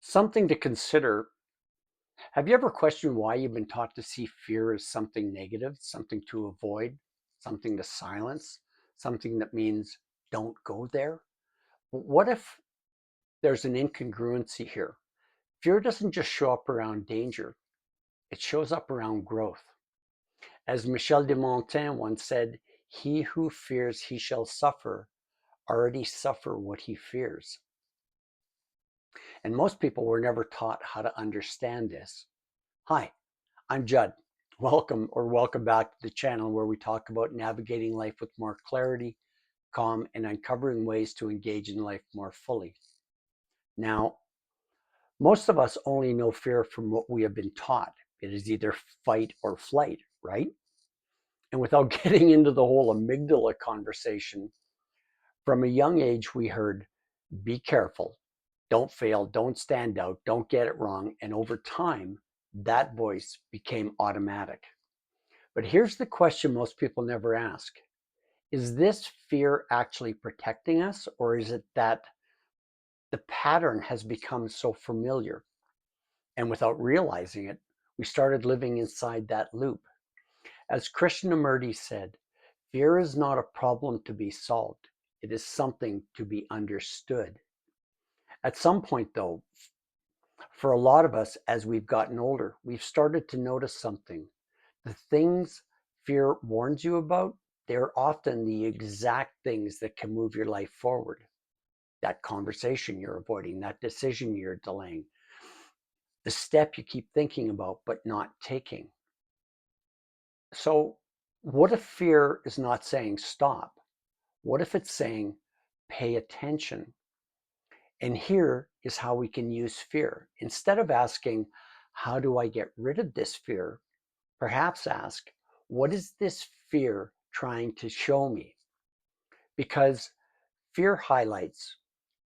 Something to consider. Have you ever questioned why you've been taught to see fear as something negative, something to avoid, something to silence, something that means don't go there? What if there's an incongruency here? Fear doesn't just show up around danger, it shows up around growth. As Michel de Montaigne once said, he who fears he shall suffer already suffer what he fears. And most people were never taught how to understand this. Hi, I'm Judd. Welcome back to the channel where we talk about navigating life with more clarity, calm, and uncovering ways to engage in life more fully. Now, most of us only know fear from what we have been taught. It is either fight or flight, right? And without getting into the whole amygdala conversation, from a young age we heard, be careful, don't fail, don't stand out, don't get it wrong. And over time, that voice became automatic. But here's the question most people never ask. Is this fear actually protecting us, or is it that the pattern has become so familiar? And without realizing it, we started living inside that loop. As Krishnamurti said, fear is not a problem to be solved. It is something to be understood. At some point, though, for a lot of us, as we've gotten older, we've started to notice something. The things fear warns you about, they're often the exact things that can move your life forward. That conversation you're avoiding, that decision you're delaying, the step you keep thinking about but not taking. So, what if fear is not saying stop? What if it's saying pay attention? And here is how we can use fear. Instead of asking, how do I get rid of this fear? Perhaps ask, what is this fear trying to show me? Because fear highlights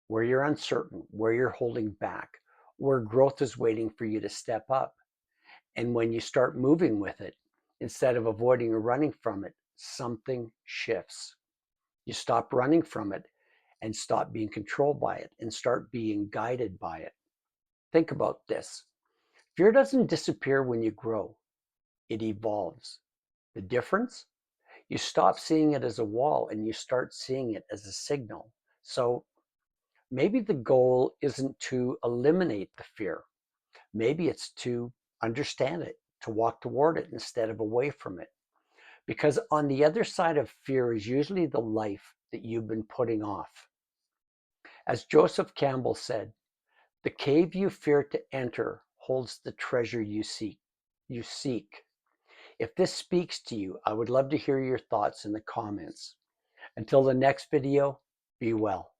where you're uncertain, where you're holding back, where growth is waiting for you to step up. And when you start moving with it, instead of avoiding or running from it, something shifts. You stop running from it and stop being controlled by it and start being guided by it. Think about this. Fear doesn't disappear when you grow. It evolves. The difference? You stop seeing it as a wall and you start seeing it as a signal. So maybe the goal isn't to eliminate the fear. Maybe it's to understand it, to walk toward it instead of away from it. Because on the other side of fear is usually the life that you've been putting off. As Joseph Campbell said, the cave you fear to enter holds the treasure you seek. If this speaks to you, I would love to hear your thoughts in the comments. Until the next video, be well.